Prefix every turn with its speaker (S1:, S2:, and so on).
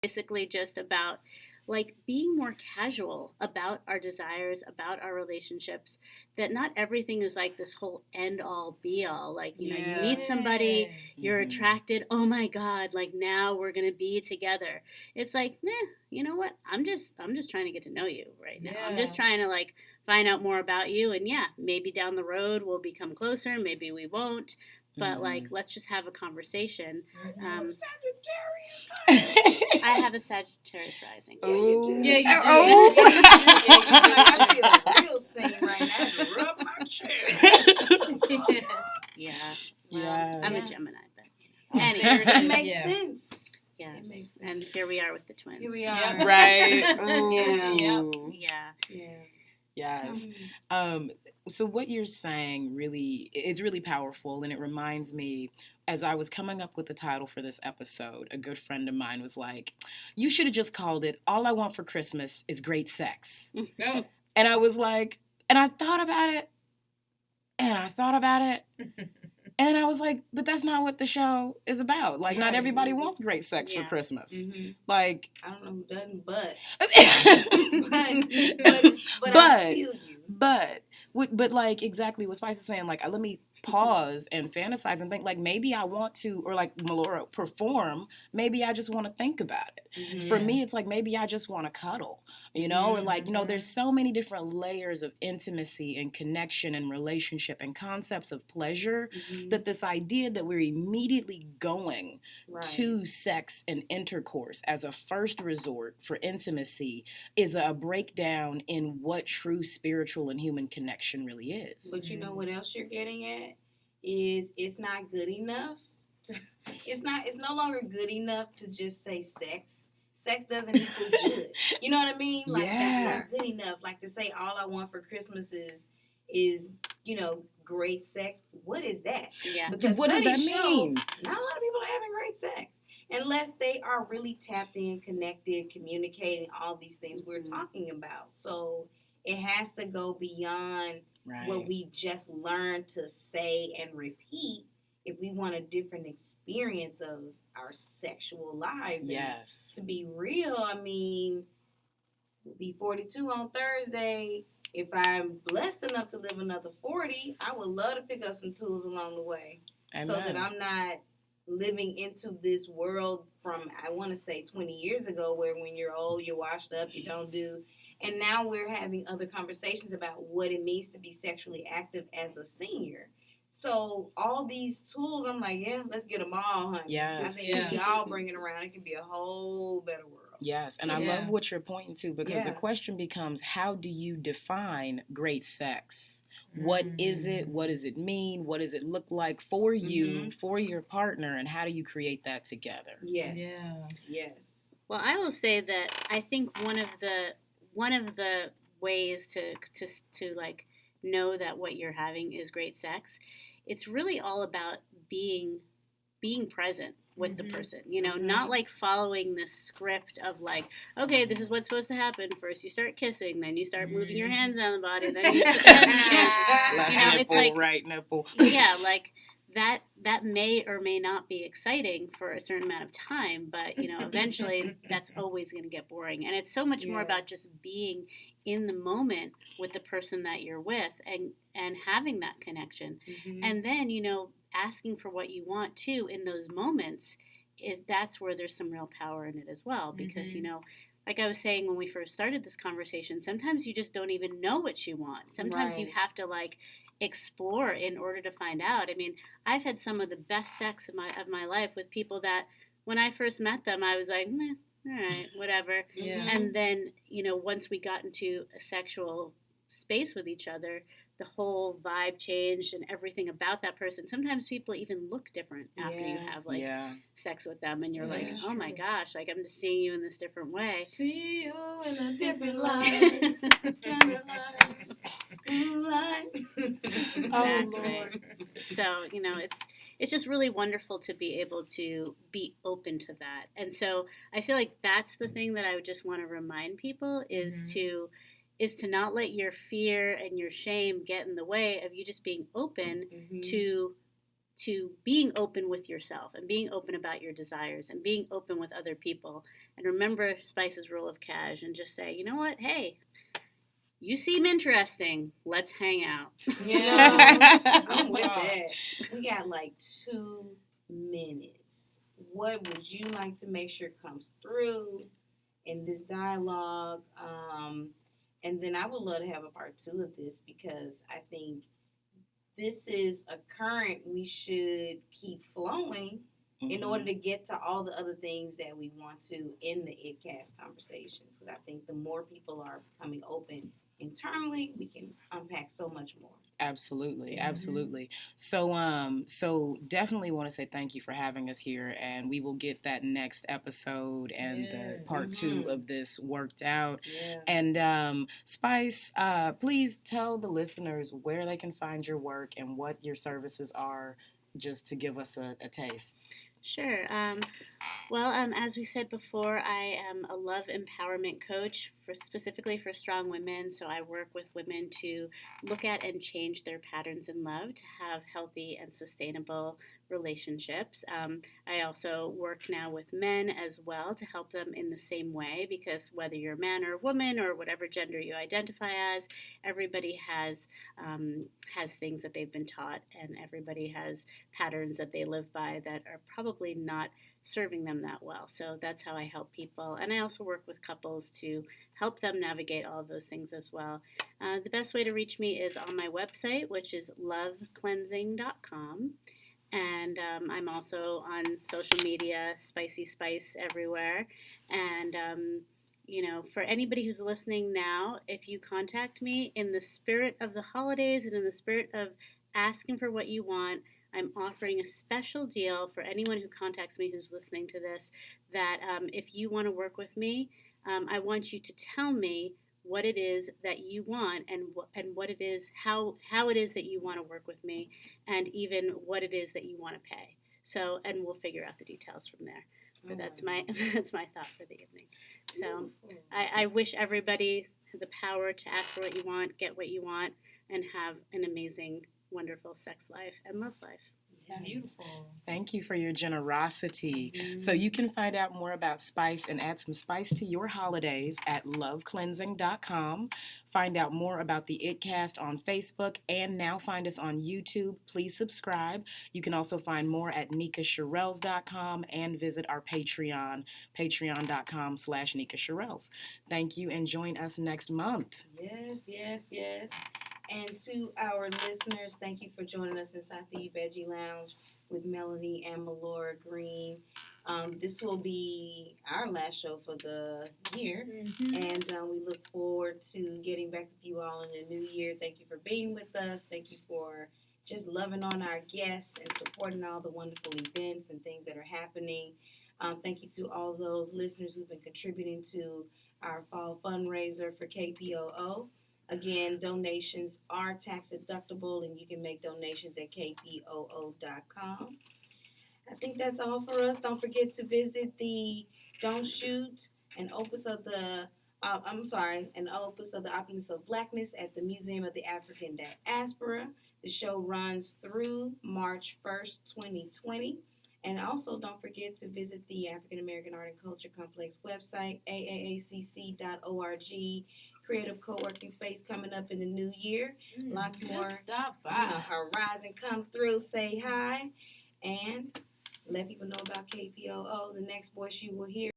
S1: basically just about like being more casual about our desires, about our relationships, that not everything is like this whole end all be all. Like, you know, you meet somebody, you're attracted, oh my God, like now we're gonna be together. It's like, you know what? I'm just trying to get to know you right now. I'm just trying to like find out more about you, and yeah, maybe down the road we'll become closer, maybe we won't. But like, let's just have a conversation.
S2: Sagittarius.
S1: I have a Sagittarius rising.
S2: Yeah, you do.
S3: Yeah, you do.
S2: Oh.
S3: Yeah, you do. Yeah, like, I feel real sane right now. I can rub my chest.
S1: Yeah. Well,
S2: Yeah.
S1: I'm a Gemini, but
S3: Anyway,
S1: anyway.
S3: it makes sense.
S1: Yes.
S3: It makes sense.
S1: And here we are with the twins.
S3: Here we are.
S2: Yep. Right.
S3: Yeah.
S2: Ooh.
S1: Yeah.
S2: Yes. So what you're saying it's really powerful, and it reminds me, as I was coming up with the title for this episode, a good friend of mine was like, you should have just called it All I Want for Christmas is Great Sex. And I was like, and I thought about it, and I was like, but that's not what the show is about. Like, not everybody wants great sex for Christmas. Like,
S3: I don't know who doesn't, but
S2: but
S3: I feel you.
S2: But like exactly what Spice is saying, like let me pause and fantasize and think, like maybe I want to, or like Melora, perform, maybe I just want to think about it. For me, it's like maybe I just want to cuddle, you know, or like, you know, there's so many different layers of intimacy and connection and relationship and concepts of pleasure that this idea that we're immediately going to sex and intercourse as a first resort for intimacy is a breakdown in what true spiritual and human connection really is.
S3: But you know what else you're getting at is it's not good enough. It's no longer good enough to just say sex. Sex doesn't equal good. You know what I mean? Like that's not good enough. Like to say all I want for Christmas is you know, great sex. What is that?
S1: Yeah.
S3: Because
S2: what does that mean?
S3: Not a lot of people are having great sex unless they are really tapped in, connected, communicating, all these things we're talking about. So it has to go beyond what we just learned to say and repeat if we want a different experience of our sexual lives.
S2: Yes.
S3: And to be real, I mean, we'll be 42 on Thursday. If I'm blessed enough to live another 40, I would love to pick up some tools along the way. Amen. So that I'm not living into this world from, I want to say 20 years ago, where when you're old, you're washed up, you don't do. And now we're having other conversations about what it means to be sexually active as a senior. So all these tools, I'm like, yeah, let's get them all, honey.
S2: Yes.
S3: I think we all bring it around. It can be a whole better world.
S2: Yes, and I love what you're pointing to, because the question becomes, how do you define great sex? What is it? What does it mean? What does it look like for you, for your partner, and how do you create that together?
S3: Yes. Yeah. Yes.
S1: Well, I will say that I think one of the ways to like know that what you're having is great sex, it's really all about being present with the person, you know, not like following this script of like, okay, this is what's supposed to happen. First you start kissing, then you start moving your hands down the body, then you left
S2: nipple,
S1: it's like,
S2: right nipple.
S1: Yeah, like that may or may not be exciting for a certain amount of time, but you know, eventually that's always going to get boring. And it's so much more about just being in the moment with the person that you're with and having that connection. And then, you know, asking for what you want too in those moments, that's where there's some real power in it as well. Because, you know, like I was saying when we first started this conversation, sometimes you just don't even know what you want. Sometimes you have to like explore in order to find out. I mean, I've had some of the best sex of my life with people that when I first met them, I was like, meh, all right, whatever. And then, you know, once we got into a sexual space with each other, the whole vibe changed and everything about that person. Sometimes people even look different after you have like sex with them, and you're like, oh my gosh, like I'm just seeing you in this different way.
S3: See you in a different light.
S1: Exactly.
S3: Oh Lord.
S1: So, you know, it's just really wonderful to be able to be open to that. And so I feel like that's the thing that I would just want to remind people is to not let your fear and your shame get in the way of you just being open to to being open with yourself and being open about your desires and being open with other people. And remember Spyce's rule of cash and just say, you know what, hey, you seem interesting. Let's hang out.
S3: Yeah, I'm with that. We got like 2 minutes. What would you like to make sure comes through in this dialogue? And then I would love to have a part 2 of this because I think this is a current we should keep flowing in order to get to all the other things that we want to in the ItCast conversations. Because I think the more people are becoming open internally, we can unpack so much more.
S2: Absolutely, absolutely. So definitely want to say thank you for having us here, and we will get that next episode and the part 2 of this worked out.
S3: Yeah.
S2: And Spyce, please tell the listeners where they can find your work and what your services are, just to give us a taste.
S1: Sure. Well, as we said before, I am a love empowerment coach specifically for strong women. So I work with women to look at and change their patterns in love to have healthy and sustainable relationships. I also work now with men as well to help them in the same way, because whether you're a man or a woman or whatever gender you identify as, everybody has things that they've been taught, and everybody has patterns that they live by that are probably not serving them that well. So that's how I help people. And I also work with couples to help them navigate all of those things as well. The best way to reach me is on my website, which is lovecleansing.com. And I'm also on social media, Spicy Spyce everywhere. And, for anybody who's listening now, if you contact me in the spirit of the holidays and in the spirit of asking for what you want, I'm offering a special deal for anyone who contacts me who's listening to this, that if you want to work with me, I want you to tell me what it is that you want and what it is, how it is that you want to work with me, and even what it is that you want to pay. So, and we'll figure out the details from there. But that's my thought for the evening. So I wish everybody the power to ask for what you want, get what you want, and have an amazing, wonderful sex life and love life.
S3: Yeah.
S4: Beautiful.
S2: Thank you for your generosity. So you can find out more about Spyce and add some spice to your holidays at lovecleansing.com. Find out more about the ItCast on Facebook, and now find us on YouTube. Please subscribe. You can also find more at nikashirels.com and visit our Patreon, patreon.com/nikashirels. Thank you, and join us next month.
S3: Yes. And to our listeners, thank you for joining us inside the Veggie Lounge with Melanie and Melora Green. This will be our last show for the year, and we look forward to getting back with you all in the new year. Thank you for being with us. Thank you for just loving on our guests and supporting all the wonderful events and things that are happening. Thank you to all those listeners who've been contributing to our fall fundraiser for KPOO. Again, donations are tax deductible, and you can make donations at kpoo.com. I think that's all for us. Don't forget to visit the Don't Shoot, an opus of the opus of the Opulence of Blackness at the Museum of the African Diaspora. The show runs through March 1st, 2020. And also, don't forget to visit the African American Art and Culture Complex website, aaacc.org. Creative co-working space coming up in the new year. Lots more.
S4: Stop by.
S3: Horizon, come through, say hi, and let people know about KPOO. The next voice you will hear